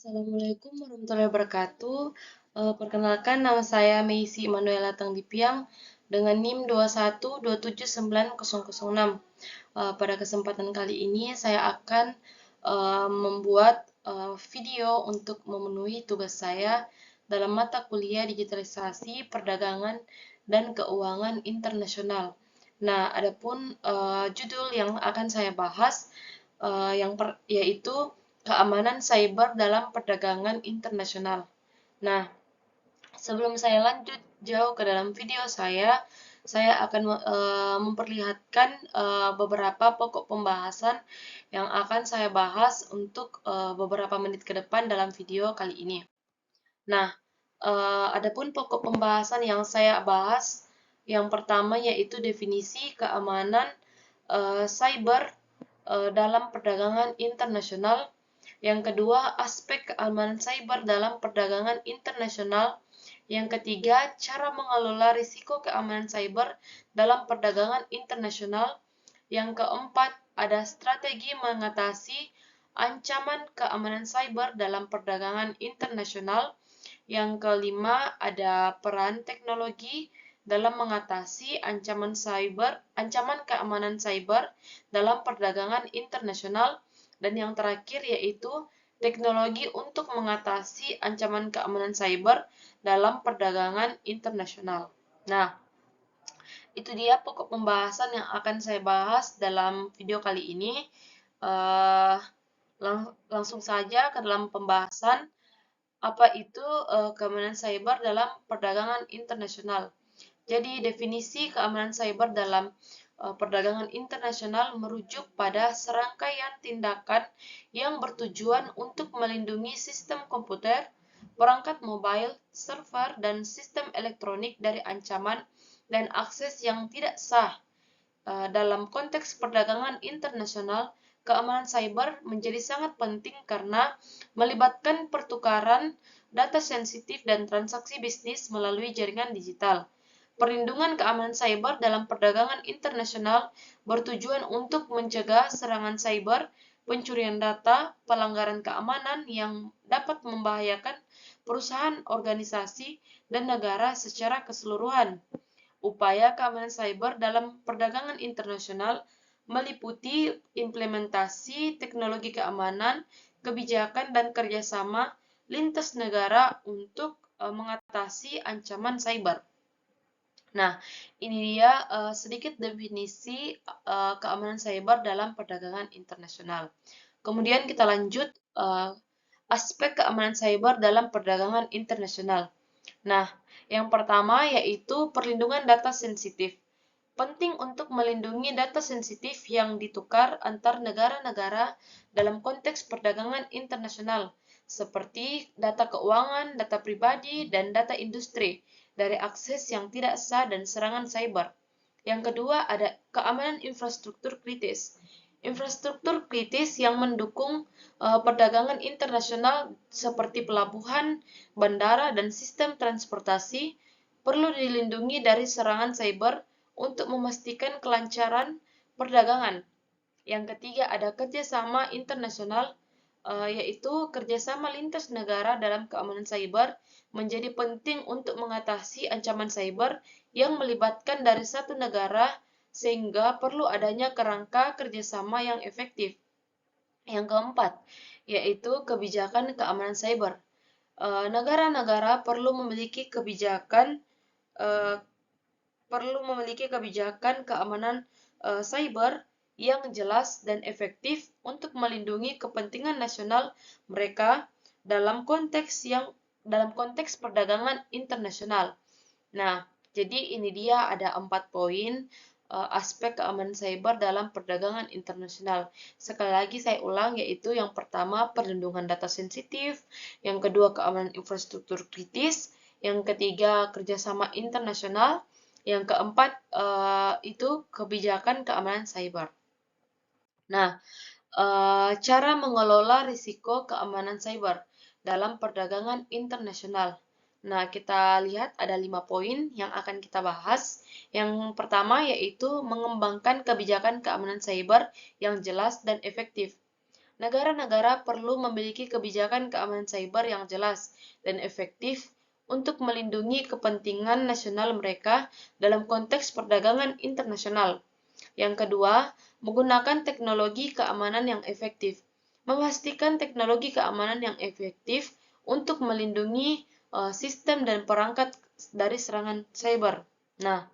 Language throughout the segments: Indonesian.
Assalamualaikum warahmatullahi wabarakatuh. Perkenalkan, nama saya Meisi Manuela Tangdipiang dengan NIM 212790006. Pada kesempatan kali ini saya akan membuat video untuk memenuhi tugas saya dalam mata kuliah digitalisasi, perdagangan, dan keuangan internasional. Nah, adapun judul yang akan saya bahas yaitu keamanan cyber dalam perdagangan internasional. Nah, sebelum saya lanjut jauh ke dalam video saya akan memperlihatkan beberapa pokok pembahasan yang akan saya bahas untuk beberapa menit ke depan dalam video kali ini. Nah, adapun pokok pembahasan yang saya bahas, yang pertama yaitu definisi keamanan cyber dalam perdagangan internasional. Yang kedua, aspek keamanan cyber dalam perdagangan internasional. Yang ketiga, cara mengelola risiko keamanan cyber dalam perdagangan internasional. Yang keempat, ada strategi mengatasi ancaman keamanan cyber dalam perdagangan internasional. Yang kelima, ada peran teknologi dalam mengatasi ancaman keamanan cyber dalam perdagangan internasional. Dan yang terakhir yaitu teknologi untuk mengatasi ancaman keamanan cyber dalam perdagangan internasional. Nah, itu dia pokok pembahasan yang akan saya bahas dalam video kali ini. Langsung saja ke dalam pembahasan. Apa itu keamanan cyber dalam perdagangan internasional? Jadi, definisi keamanan cyber dalam perdagangan internasional merujuk pada serangkaian tindakan yang bertujuan untuk melindungi sistem komputer, perangkat mobile, server, dan sistem elektronik dari ancaman dan akses yang tidak sah. Dalam konteks perdagangan internasional, keamanan cyber menjadi sangat penting karena melibatkan pertukaran data sensitif dan transaksi bisnis melalui jaringan digital. Perlindungan keamanan cyber dalam perdagangan internasional bertujuan untuk mencegah serangan cyber, pencurian data, pelanggaran keamanan yang dapat membahayakan perusahaan, organisasi, dan negara secara keseluruhan. Upaya keamanan cyber dalam perdagangan internasional meliputi implementasi teknologi keamanan, kebijakan, dan kerjasama lintas negara untuk mengatasi ancaman cyber. Nah, ini dia sedikit definisi keamanan cyber dalam perdagangan internasional. Kemudian kita lanjut aspek keamanan cyber dalam perdagangan internasional. Nah, yang pertama yaitu perlindungan data sensitif. Penting untuk melindungi data sensitif yang ditukar antar negara-negara dalam konteks perdagangan internasional, seperti data keuangan, data pribadi, dan data industri, dari akses yang tidak sah dan serangan cyber. Yang kedua, ada keamanan infrastruktur kritis. Infrastruktur kritis yang mendukung perdagangan internasional seperti pelabuhan, bandara, dan sistem transportasi perlu dilindungi dari serangan cyber untuk memastikan kelancaran perdagangan. Yang ketiga, ada kerjasama internasional, yaitu kerjasama lintas negara dalam keamanan cyber menjadi penting untuk mengatasi ancaman cyber yang melibatkan dari satu negara, sehingga perlu adanya kerangka kerjasama yang efektif. Yang keempat, yaitu kebijakan keamanan cyber. Negara-negara perlu memiliki kebijakan keamanan cyber yang jelas dan efektif untuk melindungi kepentingan nasional mereka dalam konteks perdagangan internasional. Nah, jadi ini dia ada 4 poin aspek keamanan cyber dalam perdagangan internasional. Sekali lagi saya ulang, yaitu yang pertama perlindungan data sensitif, yang kedua keamanan infrastruktur kritis, yang ketiga kerjasama internasional, yang keempat itu kebijakan keamanan cyber. Nah, cara mengelola risiko keamanan cyber dalam perdagangan internasional. Nah, kita lihat ada 5 poin yang akan kita bahas. Yang pertama yaitu mengembangkan kebijakan keamanan cyber yang jelas dan efektif. negara-negara perlu memiliki kebijakan keamanan cyber yang jelas dan efektif untuk melindungi kepentingan nasional mereka dalam konteks perdagangan internasional. Yang kedua, menggunakan teknologi keamanan yang efektif. Memastikan teknologi keamanan yang efektif untuk melindungi sistem dan perangkat dari serangan cyber. Nah,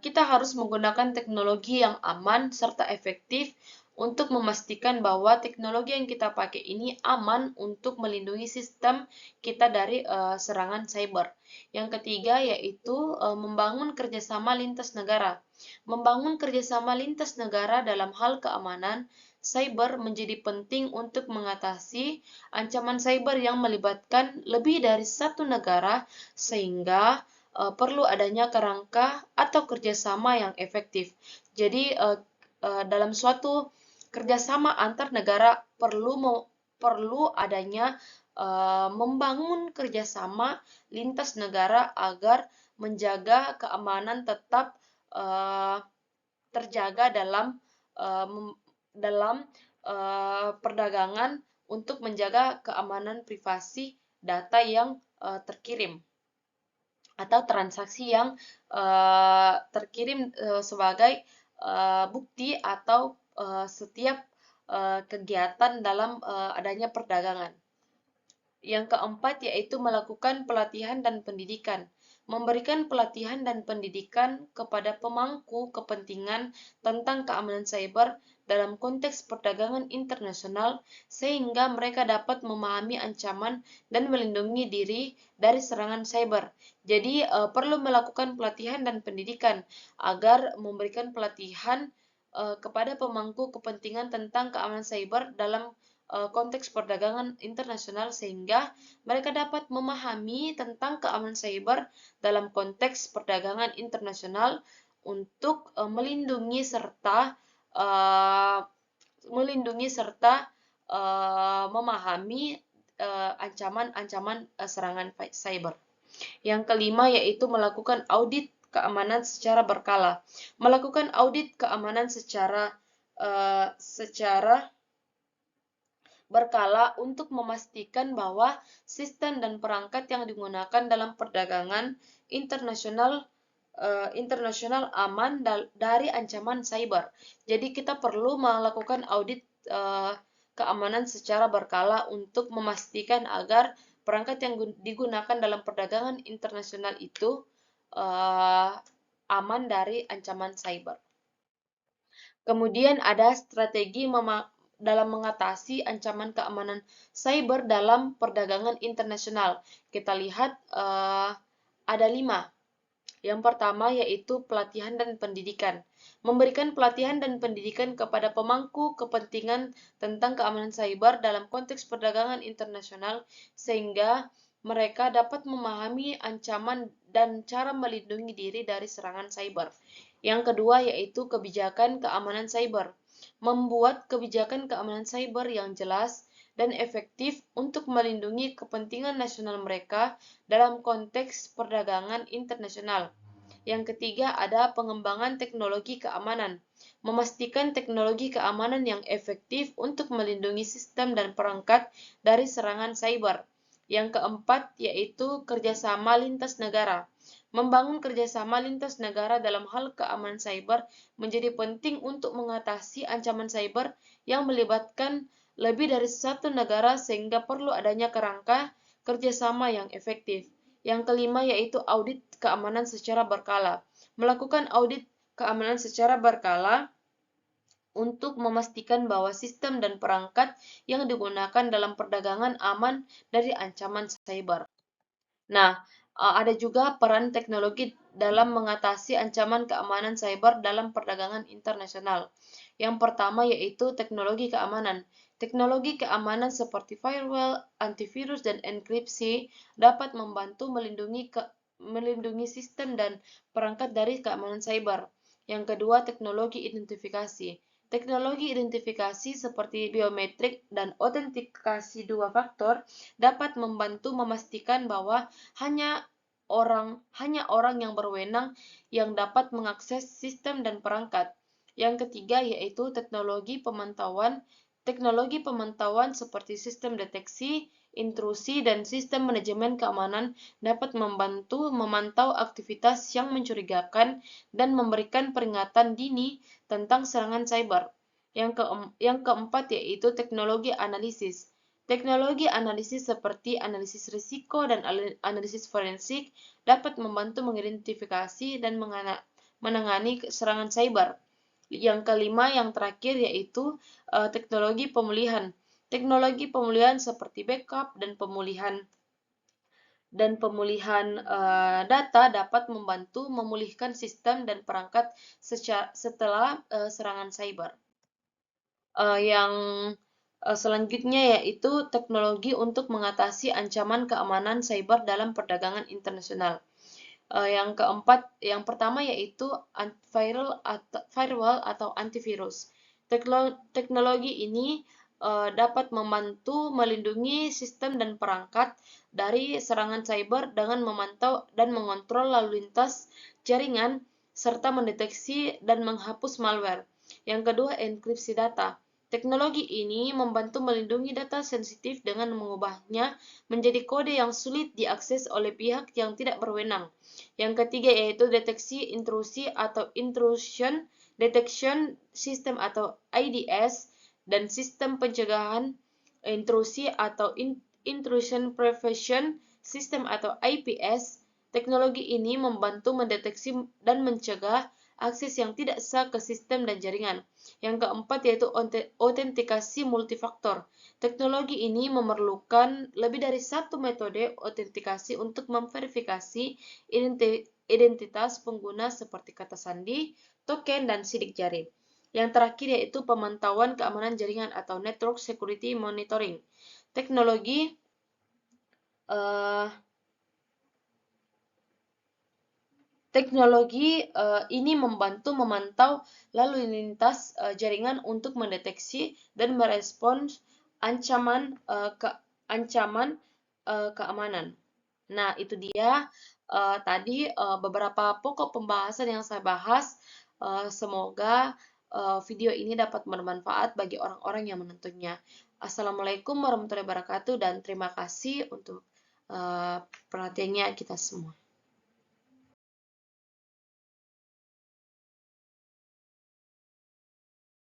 kita harus menggunakan teknologi yang aman serta efektif untuk memastikan bahwa teknologi yang kita pakai ini aman untuk melindungi sistem kita dari serangan cyber. Yang ketiga yaitu membangun kerjasama lintas negara. Membangun kerjasama lintas negara dalam hal keamanan cyber menjadi penting untuk mengatasi ancaman cyber yang melibatkan lebih dari satu negara sehingga perlu adanya kerangka atau kerjasama yang efektif. Jadi dalam suatu kerjasama antar negara perlu adanya membangun kerjasama lintas negara agar menjaga keamanan tetap terjaga dalam perdagangan untuk menjaga keamanan privasi data yang terkirim atau transaksi yang terkirim sebagai bukti atau setiap kegiatan dalam adanya perdagangan. Yang keempat yaitu melakukan pelatihan dan pendidikan. Memberikan pelatihan dan pendidikan kepada pemangku kepentingan tentang keamanan cyber dalam konteks perdagangan internasional sehingga mereka dapat memahami ancaman dan melindungi diri dari serangan cyber. Jadi perlu melakukan pelatihan dan pendidikan agar memberikan pelatihan kepada pemangku kepentingan tentang keamanan cyber dalam konteks perdagangan internasional sehingga mereka dapat memahami tentang keamanan cyber dalam konteks perdagangan internasional untuk melindungi serta memahami ancaman-ancaman serangan cyber. Yang kelima yaitu melakukan audit keamanan secara berkala. Melakukan audit keamanan secara berkala untuk memastikan bahwa sistem dan perangkat yang digunakan dalam perdagangan internasional aman dari ancaman cyber. Jadi kita perlu melakukan audit keamanan secara berkala untuk memastikan agar perangkat yang digunakan dalam perdagangan internasional itu aman dari ancaman cyber. Kemudian ada strategi dalam mengatasi ancaman keamanan cyber dalam perdagangan internasional. Kita lihat ada 5. Yang pertama yaitu pelatihan dan pendidikan. Memberikan pelatihan dan pendidikan kepada pemangku kepentingan tentang keamanan cyber dalam konteks perdagangan internasional sehingga mereka dapat memahami ancaman dan cara melindungi diri dari serangan cyber. Yang kedua yaitu kebijakan keamanan cyber. Membuat kebijakan keamanan cyber yang jelas dan efektif untuk melindungi kepentingan nasional mereka dalam konteks perdagangan internasional. Yang ketiga ada pengembangan teknologi keamanan. Memastikan teknologi keamanan yang efektif untuk melindungi sistem dan perangkat dari serangan cyber. Yang keempat yaitu kerjasama lintas negara. Membangun kerjasama lintas negara dalam hal keamanan cyber menjadi penting untuk mengatasi ancaman cyber yang melibatkan lebih dari satu negara sehingga perlu adanya kerangka kerjasama yang efektif. Yang kelima yaitu audit keamanan secara berkala. Melakukan audit keamanan secara berkala untuk memastikan bahwa sistem dan perangkat yang digunakan dalam perdagangan aman dari ancaman cyber. Nah, ada juga peran teknologi dalam mengatasi ancaman keamanan cyber dalam perdagangan internasional. Yang pertama yaitu teknologi keamanan. Teknologi keamanan seperti firewall, antivirus, dan enkripsi dapat membantu melindungi sistem dan perangkat dari keamanan cyber. Yang kedua, teknologi identifikasi. Teknologi identifikasi seperti biometrik dan autentikasi dua faktor dapat membantu memastikan bahwa hanya orang yang berwenang yang dapat mengakses sistem dan perangkat. Yang ketiga yaitu teknologi pemantauan seperti sistem deteksi, intrusi, dan sistem manajemen keamanan dapat membantu memantau aktivitas yang mencurigakan dan memberikan peringatan dini tentang serangan cyber. Yang keempat yaitu teknologi analisis. Teknologi analisis seperti analisis risiko dan analisis forensik dapat membantu mengidentifikasi dan menangani serangan cyber. Yang kelima, yang terakhir yaitu teknologi pemulihan. Teknologi pemulihan seperti backup dan pemulihan data dapat membantu memulihkan sistem dan perangkat setelah serangan cyber. Yang selanjutnya yaitu teknologi untuk mengatasi ancaman keamanan cyber dalam perdagangan internasional. Yang pertama yaitu firewall atau antivirus. Teknologi ini dapat membantu melindungi sistem dan perangkat dari serangan cyber dengan memantau dan mengontrol lalu lintas jaringan serta mendeteksi dan menghapus malware. Yang kedua, enkripsi data. Teknologi ini membantu melindungi data sensitif dengan mengubahnya menjadi kode yang sulit diakses oleh pihak yang tidak berwenang. Yang ketiga yaitu deteksi intrusi atau intrusion detection system atau IDS dan sistem pencegahan intrusi atau intrusion prevention system atau IPS. Teknologi ini membantu mendeteksi dan mencegah akses yang tidak sah ke sistem dan jaringan. Yang keempat yaitu autentikasi multifaktor. Teknologi ini memerlukan lebih dari satu metode autentikasi untuk memverifikasi identitas pengguna seperti kata sandi, token, dan sidik jari. Yang terakhir yaitu pemantauan keamanan jaringan atau network security monitoring. Teknologi ini membantu memantau lalu lintas jaringan untuk mendeteksi dan merespons ancaman keamanan. Nah, itu dia tadi beberapa pokok pembahasan yang saya bahas. Semoga video ini dapat bermanfaat bagi orang-orang yang menontonnya. Assalamualaikum warahmatullahi wabarakatuh dan terima kasih untuk perhatiannya kita semua.